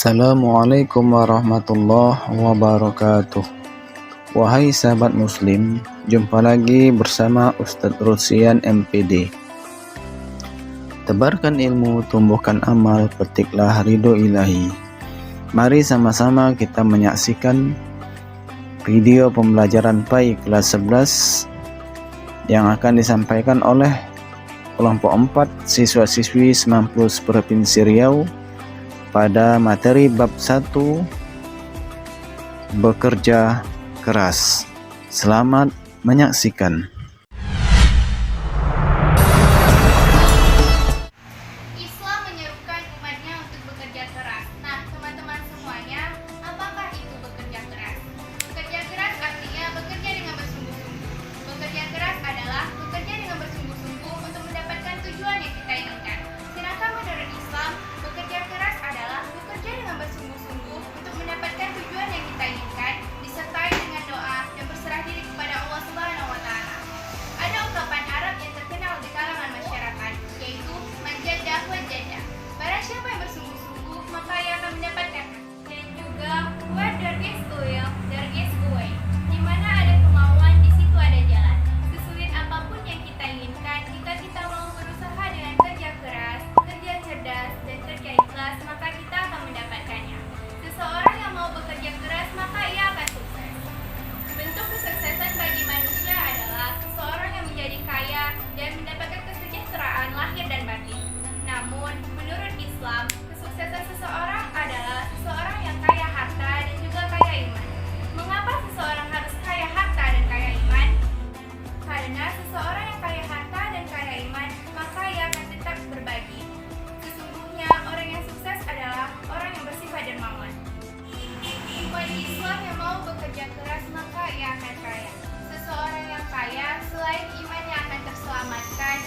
Assalamualaikum warahmatullahi wabarakatuh. Wahai sahabat muslim, jumpa lagi bersama Ustadz Rusian MPD. Tebarkan ilmu, tumbuhkan amal, petiklah ridho ilahi. Mari sama-sama kita menyaksikan video pembelajaran PAI kelas 11 yang akan disampaikan oleh kelompok 4 siswa-siswi Semampus Provinsi Riau pada materi bab 1 bekerja keras. Selamat menyaksikan. Islam menyerukan umatnya untuk bekerja keras. Nah, teman-teman semuanya, apakah itu bekerja keras? Bekerja keras artinya bekerja dengan bersungguh-sungguh. Bekerja keras adalah bekerja dengan bersungguh-sungguh untuk mendapatkan tujuan yang kita inginkan. Sedangkan menurut Islam, bekerja keras adalah bekerja dengan bersungguh-sungguh untuk mendapatkan tujuan yang kita inginkan, disertai dengan doa dan berserah diri kepada Allah Subhanahu wa Ta'ala. Ada ungkapan Arab yang terkenal di kalangan masyarakat, yaitu man jadda wa jadda. Barang siapa yang bersungguh-sungguh, maka ia akan mendapatkan. Dan juga where there is will, there is a way. Di mana ada kemauan, di situ ada jalan. Sesulit apapun yang kita inginkan, jika kita mau berusaha dengan kerja keras, kerja cerdas, dan kerja ikhlas, maka kita akan mendapatkannya. Seseorang yang mau bekerja keras, maka ia akan sukses. Bentuk kesuksesan bagi manusia adalah seseorang yang menjadi kaya dan mendapatkan kesejahteraan lahir dan batin. Namun, menurut Islam, kesuksesan seseorang adalah seseorang yang kaya harta dan juga kaya iman. Mengapa seseorang harus kaya harta dan kaya iman? Karena seseorang yang kaya harta dan kaya iman, maka ia akan tetap berbagi. Sesungguhnya, orang yang sukses adalah orang yang bersifat dermawan. Umat Islam yang mau bekerja keras, maka ia akan kaya. Seseorang yang kaya, selain imannya akan terselamatkan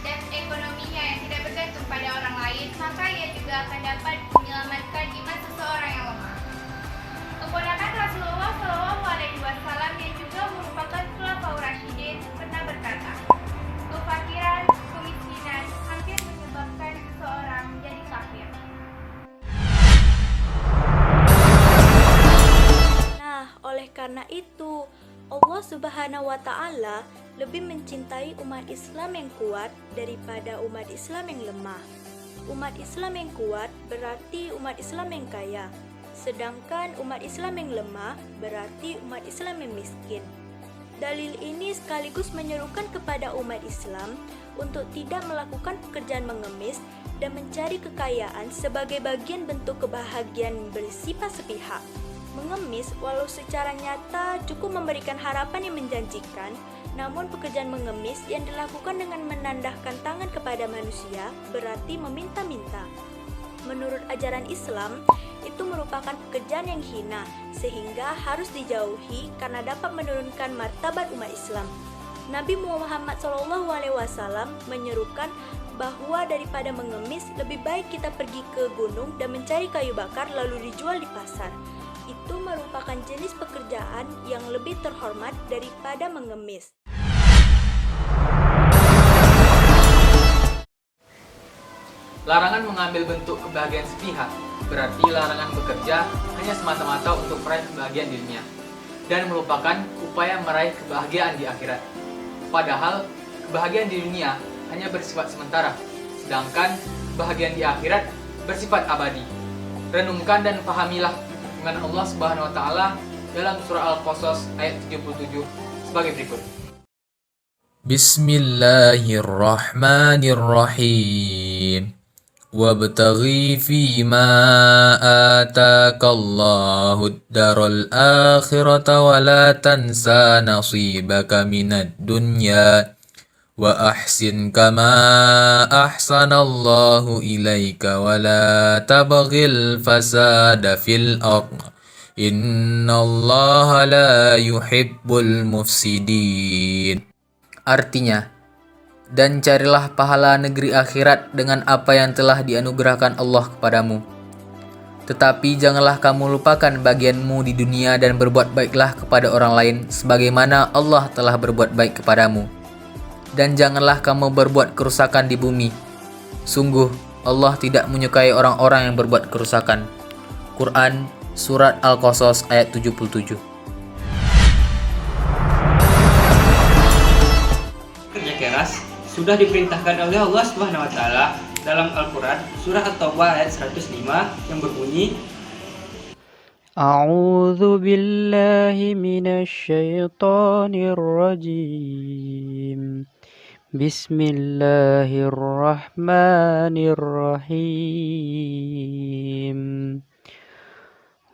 dan ekonominya yang tidak bergantung pada orang lain, maka ia juga akan dapat menyelamatkan iman seseorang yang lemah. Keponakan Rasulullah SAW yang juga merupakan Khulafaur Rasyidin pernah berkata, kefakiran, kemiskinan hampir menyebabkan seseorang menjadi kafir. Nah, oleh karena itu, Allah Subhanahu wa Ta'ala lebih mencintai umat Islam yang kuat daripada umat Islam yang lemah. Umat Islam yang kuat berarti umat Islam yang kaya, sedangkan umat Islam yang lemah berarti umat Islam yang miskin. Dalil ini sekaligus menyerukan kepada umat Islam untuk tidak melakukan pekerjaan mengemis dan mencari kekayaan sebagai bagian bentuk kebahagiaan bersifat sepihak. Mengemis walau secara nyata cukup memberikan harapan yang menjanjikan, namun pekerjaan mengemis yang dilakukan dengan menandahkan tangan kepada manusia berarti meminta-minta. Menurut ajaran Islam, itu merupakan pekerjaan yang hina sehingga harus dijauhi karena dapat menurunkan martabat umat Islam. Nabi Muhammad SAW menyerukan bahwa daripada mengemis, lebih baik kita pergi ke gunung dan mencari kayu bakar lalu dijual di pasar. Itu merupakan jenis pekerjaan yang lebih terhormat daripada mengemis. Larangan mengambil bentuk kebahagiaan sepihak berarti larangan bekerja hanya semata-mata untuk meraih kebahagiaan di dunia dan merupakan upaya meraih kebahagiaan di akhirat. Padahal kebahagiaan di dunia hanya bersifat sementara, sedangkan kebahagiaan di akhirat bersifat abadi. Renungkan dan pahamilah firman Allah Subhanahu wa Ta'ala dalam surah Al-Qasas ayat 77 sebagai berikut. Bismillahirrahmanirrahim. Wabtaghi fima ataka Allahud daral akhirata wa la tansa nasibaka minad dunya wa ahsin kama ahsanallahu ilaika wa la tabghil fasada fil ardh innallaha la yuhibbul mufsidin. Artinya, dan carilah pahala negeri akhirat dengan apa yang telah dianugerahkan Allah kepadamu. Tetapi janganlah kamu lupakan bagianmu di dunia dan berbuat baiklah kepada orang lain sebagaimana Allah telah berbuat baik kepadamu. Dan janganlah kamu berbuat kerusakan di bumi. Sungguh, Allah tidak menyukai orang-orang yang berbuat kerusakan. Quran Surat Al-Qasas ayat 77. Kerja keras sudah diperintahkan oleh Allah Subhanahu wa taala dalam Al-Qur'an surah At-Taubah ayat 105 yang berbunyi A'udzu billahi minasy syaithanir rajim. Bismillahirrahmanirrahim.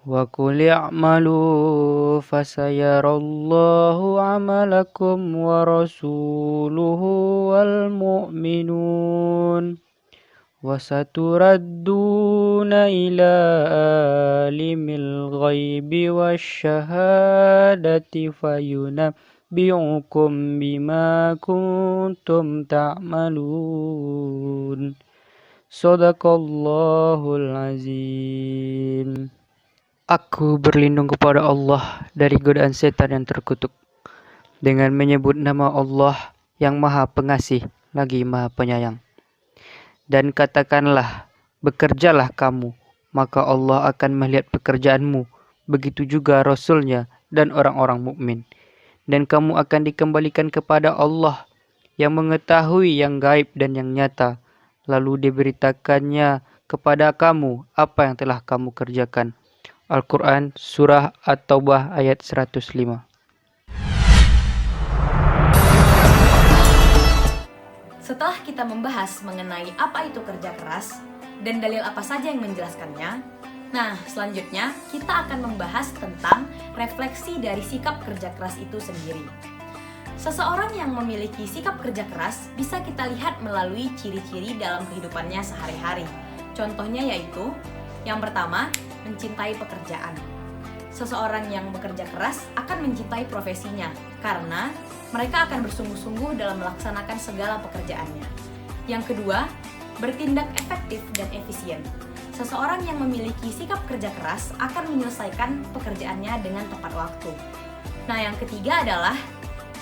Wa qul i'malu fasayarallahu 'amalakum wa rasuluhu wal mu'minun. وَسَتُرَدُّونَ إِلَى عَالِمِ الْغَيْبِ وَالشَّهَادَةِ فَيُنَبِّئُكُم بِمَا كُنتُمْ تَعْمَلُونَ. Shadaqallahul azim. Aku berlindung kepada Allah dari godaan setan yang terkutuk dengan menyebut nama Allah yang Maha Pengasih lagi Maha Penyayang. Dan katakanlah, bekerjalah kamu, maka Allah akan melihat pekerjaanmu, begitu juga Rasul-Nya dan orang-orang mukmin. Dan kamu akan dikembalikan kepada Allah yang mengetahui yang gaib dan yang nyata, lalu diberitakannya kepada kamu apa yang telah kamu kerjakan. Al-Quran Surah At-Taubah ayat 105. Setelah kita membahas mengenai apa itu kerja keras dan dalil apa saja yang menjelaskannya, nah selanjutnya kita akan membahas tentang refleksi dari sikap kerja keras itu sendiri. Seseorang yang memiliki sikap kerja keras bisa kita lihat melalui ciri-ciri dalam kehidupannya sehari-hari. Contohnya yaitu, yang pertama, mencintai pekerjaan. Seseorang yang bekerja keras akan mencintai profesinya karena mereka akan bersungguh-sungguh dalam melaksanakan segala pekerjaannya. Yang kedua, bertindak efektif dan efisien. Seseorang yang memiliki sikap kerja keras akan menyelesaikan pekerjaannya dengan tepat waktu. Nah, yang ketiga adalah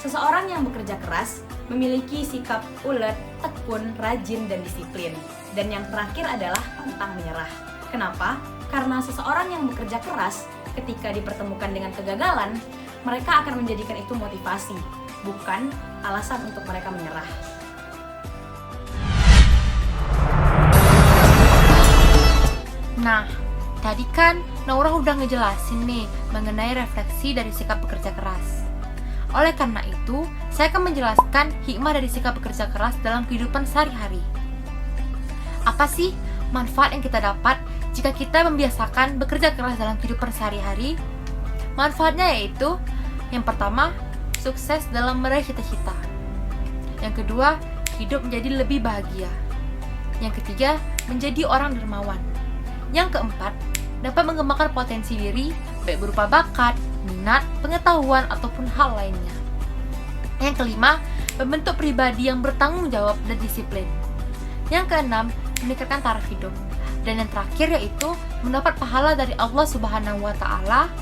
seseorang yang bekerja keras memiliki sikap ulet, tekun, rajin, dan disiplin. Dan yang terakhir adalah pantang menyerah. Kenapa? Karena seseorang yang bekerja keras ketika dipertemukan dengan kegagalan, mereka akan menjadikan itu motivasi, bukan alasan untuk mereka menyerah. Nah, tadi kan Naurah udah ngejelasin nih mengenai refleksi dari sikap bekerja keras. Oleh karena itu, saya akan menjelaskan hikmah dari sikap bekerja keras dalam kehidupan sehari-hari. Apa sih manfaat yang kita dapat jika kita membiasakan bekerja keras dalam kehidupan sehari-hari? Manfaatnya yaitu, yang pertama, sukses dalam meraih cita-cita. Yang kedua, hidup menjadi lebih bahagia. Yang ketiga, menjadi orang dermawan. Yang keempat, dapat mengembangkan potensi diri, baik berupa bakat, minat, pengetahuan, ataupun hal lainnya. Yang kelima, membentuk pribadi yang bertanggung jawab dan disiplin. Yang keenam, meningkatkan taraf hidup. Dan yang terakhir yaitu mendapat pahala dari Allah Subhanahu wa taala,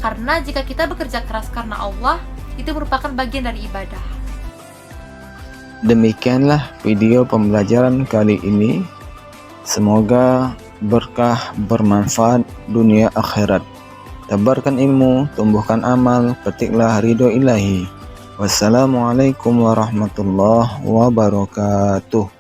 karena jika kita bekerja keras karena Allah, itu merupakan bagian dari ibadah. Demikianlah video pembelajaran kali ini. Semoga berkah, bermanfaat dunia akhirat. Tebarkan ilmu, tumbuhkan amal, petiklah ridho ilahi. Wassalamualaikum warahmatullahi wabarakatuh.